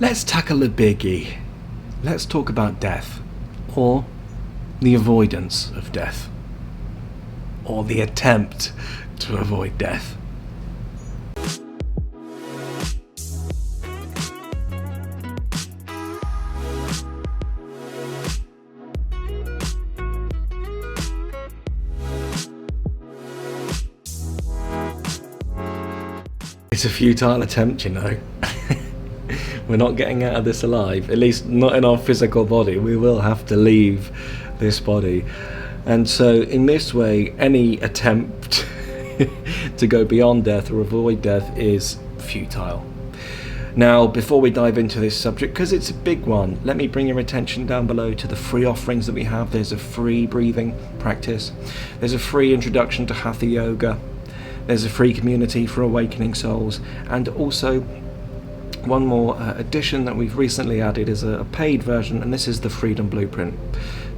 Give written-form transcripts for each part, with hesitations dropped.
Let's tackle a biggie. Let's talk about death, or the avoidance of death, or the attempt to avoid death. It's a futile attempt, you know. We're not getting out of this alive, at least not in our physical body. We will have to leave this body. And so in this way, any attempt to go beyond death or avoid death is futile. Now, before we dive into this subject, because it's a big one, let me bring your attention down below to the free offerings that we have. There's a free breathing practice. There's a free introduction to Hatha Yoga. There's a free community for awakening souls, and also one more addition that we've recently added is a paid version, and this is the Freedom Blueprint.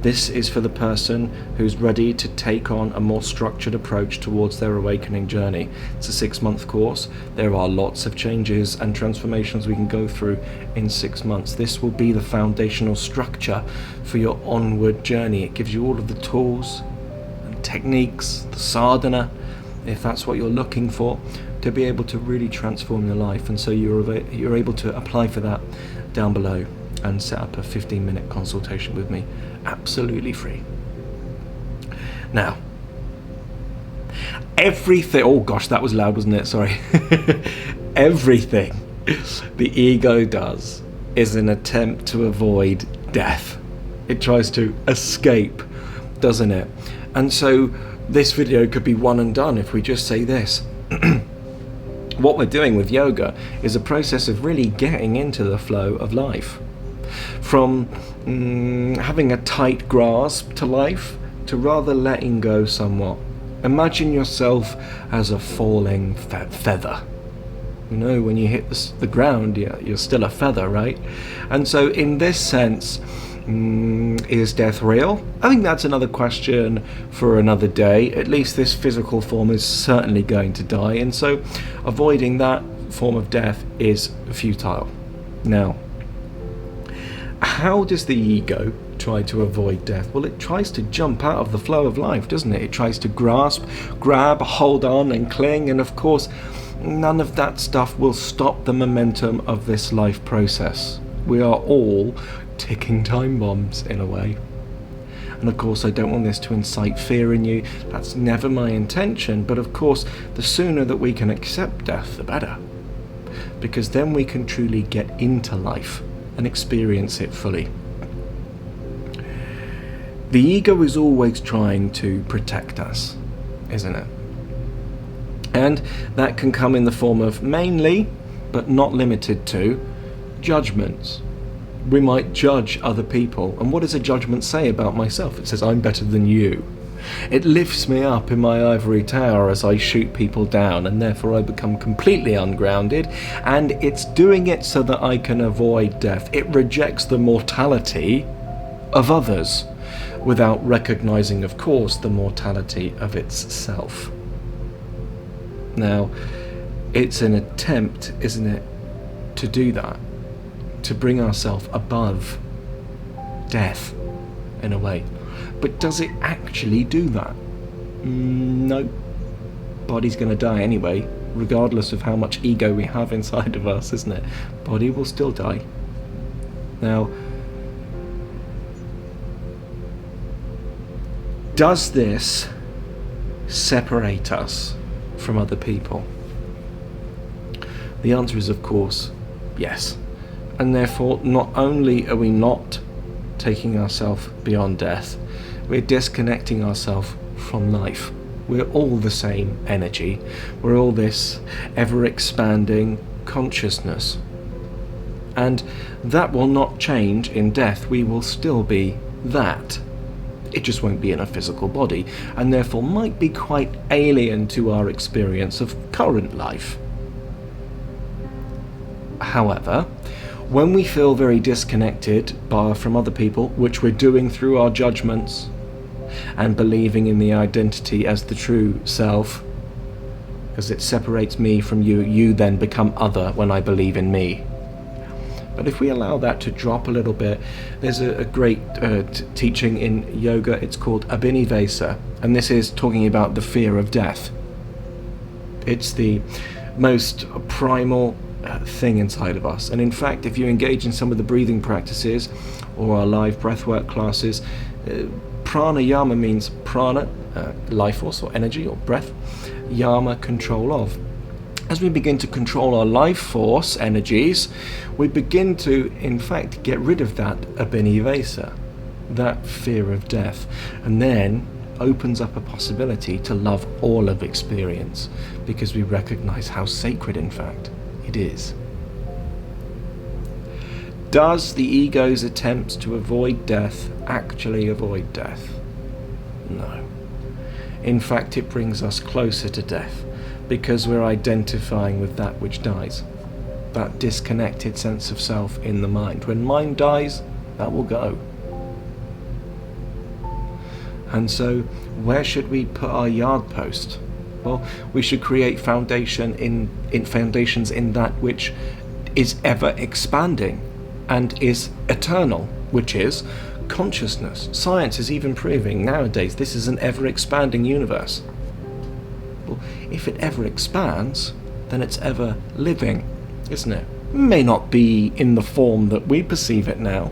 This is for the person who's ready to take on a more structured approach towards their awakening journey. It's a 6-month course. There are lots of changes and transformations we can go through in 6 months. This will be the foundational structure for your onward journey. It gives you all of the tools and techniques, the sadhana, if that's what you're looking for, to be able to really transform your life. And so you're able to apply for that down below and set up a 15-minute consultation with me, absolutely free. Now, everything, oh gosh, that was loud, wasn't it? Sorry. Everything the ego does is an attempt to avoid death. It tries to escape, doesn't it? And so this video could be one and done if we just say this. What we're doing with yoga is a process of really getting into the flow of life. From having a tight grasp to life to rather letting go somewhat. Imagine yourself as a falling feather. You know, when you hit the ground, you're still a feather, right? And so in this sense, is death real? I think that's another question for another day. At least this physical form is certainly going to die, and so avoiding that form of death is futile. Now, how does the ego try to avoid death? Well, it tries to jump out of the flow of life, doesn't it? It tries to grasp, grab, hold on and cling, and of course none of that stuff will stop the momentum of this life process. We are all ticking time bombs in a way. And of course I don't want this to incite fear in you. That's never my intention. But of course, the sooner that we can accept death, the better. Because then we can truly get into life and experience it fully. The ego is always trying to protect us, isn't it? And that can come in the form of mainly, but not limited to, judgments. We might judge other people. And what does a judgment say about myself? It says, I'm better than you. It lifts me up in my ivory tower as I shoot people down, and therefore I become completely ungrounded, and it's doing it so that I can avoid death. It rejects the mortality of others without recognizing, of course, the mortality of itself. Now, it's an attempt, isn't it, to do that, to bring ourselves above death in a way. But does it actually do that? No. Body's going to die anyway, regardless of how much ego we have inside of us, isn't it? Body will still die. Now, does this separate us from other people? The answer is, of course, yes. And therefore, not only are we not taking ourselves beyond death, we're disconnecting ourselves from life. We're all the same energy. We're all this ever-expanding consciousness. And that will not change in death. We will still be that. It just won't be in a physical body, and therefore might be quite alien to our experience of current life. However, when we feel very disconnected from other people, which we're doing through our judgments and believing in the identity as the true self, because it separates me from you, you then become other when I believe in me. But if we allow that to drop a little bit, there's a great teaching in yoga. It's called abhinivesa, and this is talking about the fear of death. It's the most primal thing inside of us. And in fact, if you engage in some of the breathing practices or our live breathwork classes, pranayama means prana, life force or energy or breath, yama, control of. As we begin to control our life force energies, we begin to, in fact, get rid of that abhinivesa, that fear of death, and then opens up a possibility to love all of experience, because we recognize how sacred, in fact, it is. Does the ego's attempts to avoid death actually avoid death? No. In fact, it brings us closer to death, because we're identifying with that which dies, that disconnected sense of self in the mind. When mind dies, that will go. And so, where should we put our yard post? Well, we should create foundations in that which is ever expanding and is eternal, which is consciousness. Science is even proving nowadays this is an ever expanding universe. Well, if it ever expands, then it's ever living, isn't it? It may not be in the form that we perceive it now,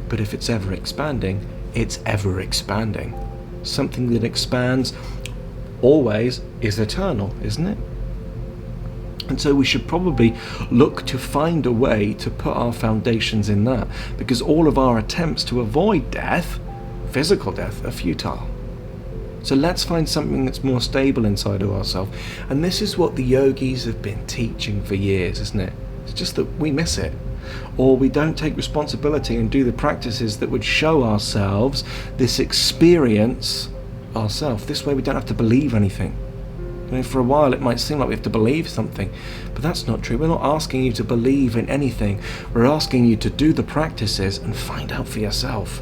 but if it's ever expanding, it's ever expanding. Something that expands always is eternal, isn't it? And so we should probably look to find a way to put our foundations in that, because all of our attempts to avoid death, physical death, are futile. So let's find something that's more stable inside of ourselves. And this is what the yogis have been teaching for years, isn't it? It's just that we miss it. Or we don't take responsibility and do the practices that would show ourselves this experience ourselves. This way we don't have to believe anything. I mean, for a while it might seem like we have to believe something, but that's not true. We're not asking you to believe in anything. We're asking you to do the practices and find out for yourself.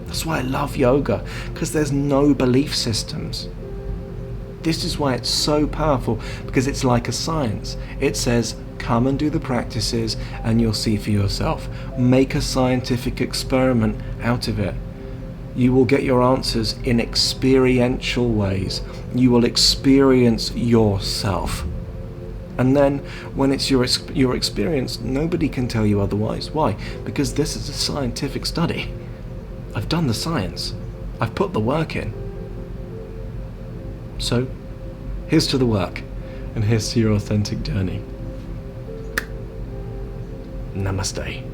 That's why I love yoga, because there's no belief systems. This is why it's so powerful, because it's like a science. It says, come and do the practices and you'll see for yourself. Make a scientific experiment out of it. You will get your answers in experiential ways. You will experience yourself. And then when it's your experience, nobody can tell you otherwise. Why? Because this is a scientific study. I've done the science. I've put the work in. So, here's to the work, and here's to your authentic journey. Namaste.